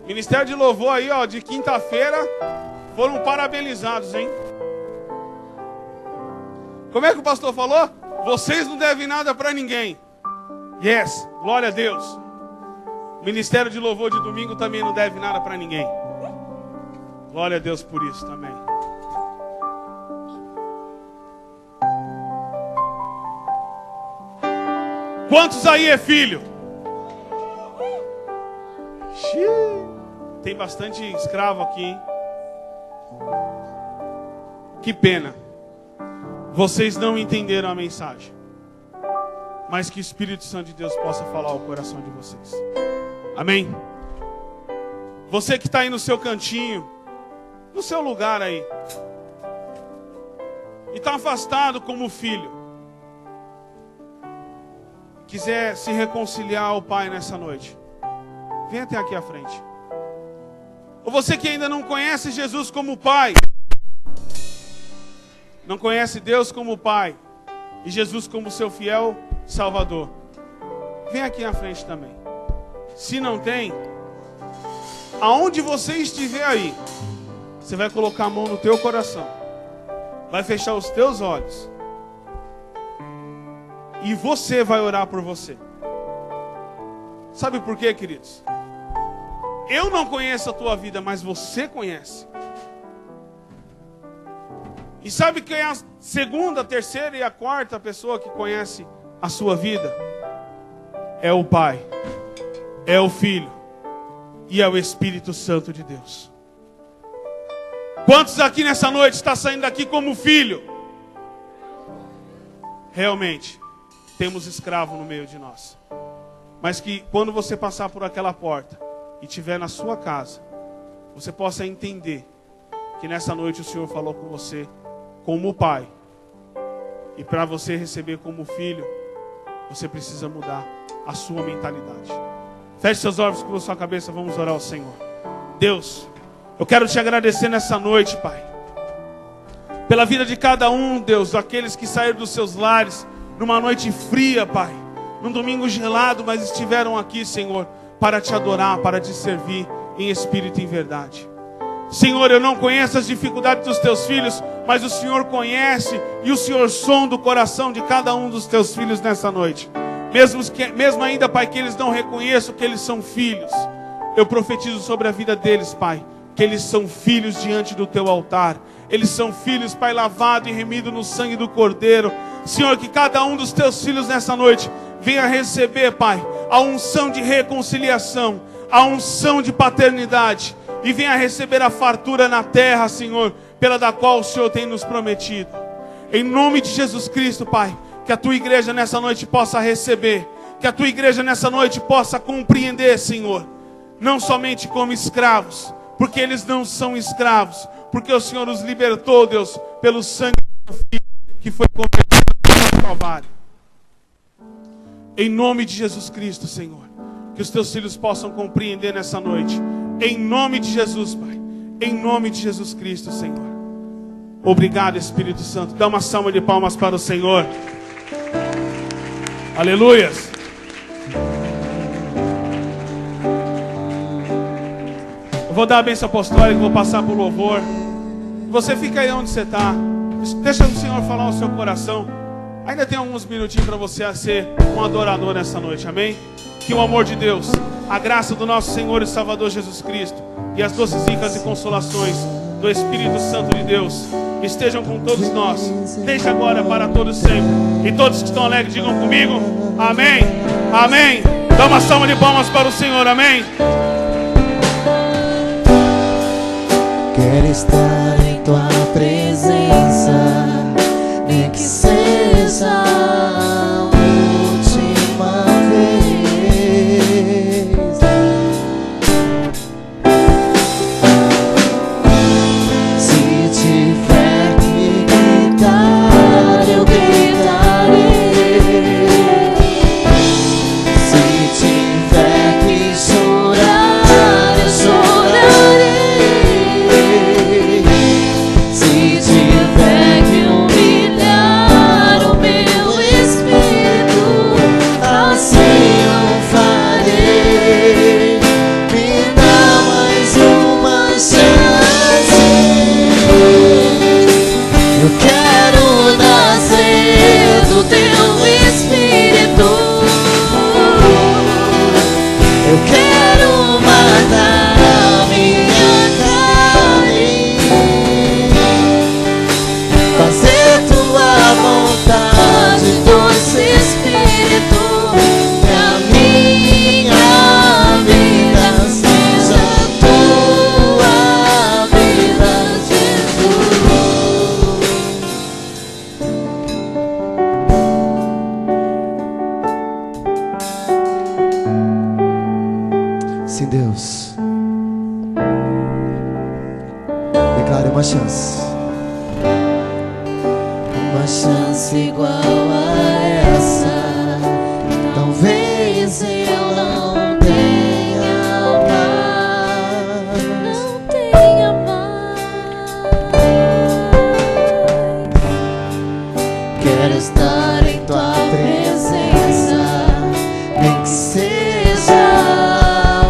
Ministério de Louvor aí, ó, de quinta-feira, foram parabenizados, hein? Como é que o pastor falou? Vocês não devem nada para ninguém. Yes, glória a Deus. Ministério de Louvor de domingo também não deve nada para ninguém. Glória a Deus por isso também. Quantos aí é filho? Tem bastante escravo aqui, hein? Que pena. Vocês não entenderam a mensagem. Mas que o Espírito Santo de Deus possa falar ao coração de vocês. Amém? Você que está aí no seu cantinho, no seu lugar aí, e está afastado como filho, quiser se reconciliar ao Pai nessa noite, venha até aqui à frente. Ou você que ainda não conhece Jesus como Pai, não conhece Deus como Pai e Jesus como seu fiel Salvador, vem aqui à frente também. Se não tem, aonde você estiver aí, você vai colocar a mão no teu coração, vai fechar os teus olhos e você vai orar por você. Sabe por quê, queridos? Eu não conheço a tua vida, mas você conhece. E sabe quem é a segunda, a terceira e a quarta pessoa que conhece a sua vida? É o Pai, é o Filho e é o Espírito Santo de Deus. Quantos aqui nessa noite está saindo daqui como filho? Realmente, temos escravo no meio de nós. Mas que quando você passar por aquela porta e estiver na sua casa, você possa entender que nessa noite o Senhor falou com você como Pai. E para você receber como filho, você precisa mudar a sua mentalidade. Feche seus olhos, curva sua cabeça, vamos orar ao Senhor. Deus, eu quero te agradecer nessa noite, Pai, pela vida de cada um, Deus, aqueles que saíram dos seus lares numa noite fria, Pai, num domingo gelado, mas estiveram aqui, Senhor, para te adorar, para te servir em espírito e em verdade. Senhor, eu não conheço as dificuldades dos teus filhos, mas o Senhor conhece e o Senhor sonda o coração de cada um dos teus filhos nessa noite. Mesmo ainda, Pai, que eles não reconheçam que eles são filhos, eu profetizo sobre a vida deles, Pai, que eles são filhos diante do teu altar. Eles são filhos, Pai, lavado e remido no sangue do Cordeiro. Senhor, que cada um dos teus filhos nessa noite venha receber, Pai, a unção de reconciliação, a unção de paternidade, e venha receber a fartura na terra, Senhor, pela da qual o Senhor tem nos prometido. Em nome de Jesus Cristo, Pai, que a tua igreja nessa noite possa receber, que a tua igreja nessa noite possa compreender, Senhor, não somente como escravos, porque eles não são escravos, porque o Senhor os libertou, Deus, pelo sangue do teu Filho, que foi convertido no Calvário. Em nome de Jesus Cristo, Senhor, que os teus filhos possam compreender nessa noite. Em nome de Jesus, Pai. Em nome de Jesus Cristo, Senhor. Obrigado, Espírito Santo. Dá uma salva de palmas para o Senhor. Aleluias. Eu vou dar a bênção apostólica, vou passar por louvor. Você fica aí onde você está. Deixa o Senhor falar ao seu coração. Ainda tem alguns minutinhos para você ser um adorador nessa noite, amém? Que o amor de Deus, a graça do nosso Senhor e Salvador Jesus Cristo e as doces ricas e consolações do Espírito Santo de Deus estejam com todos nós, desde agora para todos sempre. E todos que estão alegres digam comigo, amém, amém. Dá uma salva de palmas para o Senhor, amém. Quero estar em tua presença, nem que seja a última vez. Se tiver que gritar, eu gritarei. Se tiver que chorar, eu chorarei. Se tiver que humilhar o meu espírito, assim eu farei. Me dá mais uma chance. Eu quero nascer do teu espírito. Eu quero matar a minha carne, fazer tua vontade, doce Espírito, que a minha vida seja tua vida, Jesus. Sim, Deus, declare uma chance. Uma chance igual a essa, talvez eu não tenha mais. Não tenha mais. Quero estar em tua presença, nem que seja a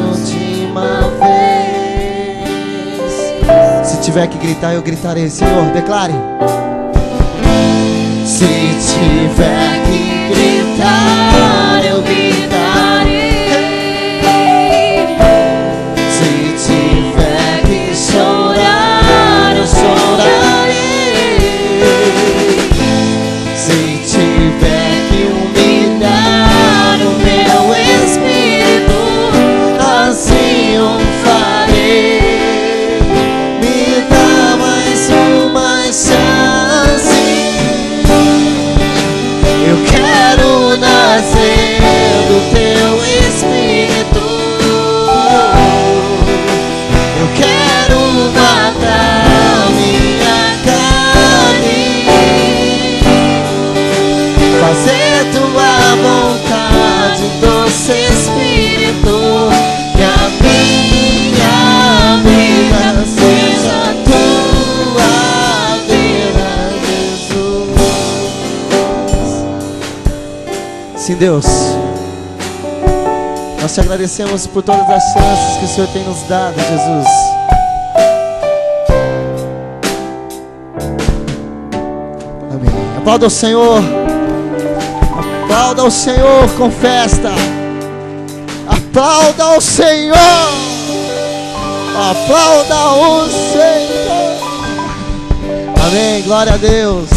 última vez. Se tiver que gritar, eu gritarei. Senhor, declare. Se tiver que gritar, eu gritarei. Se tiver que chorar, eu chorarei. Se tiver que humilhar o meu espírito, assim eu farei. Me dá mais uma chance. Eu quero nascer do teu espírito. Eu quero matar minha carne, fazer tua vontade, doce Espírito, que a minha vida seja tua vida, Jesus. Sim, Deus, nós te agradecemos por todas as chances que o Senhor tem nos dado, Jesus. Amém. Aplauda o Senhor. Aplauda o Senhor com festa. Aplauda o Senhor. Aplauda o Senhor. Amém. Glória a Deus.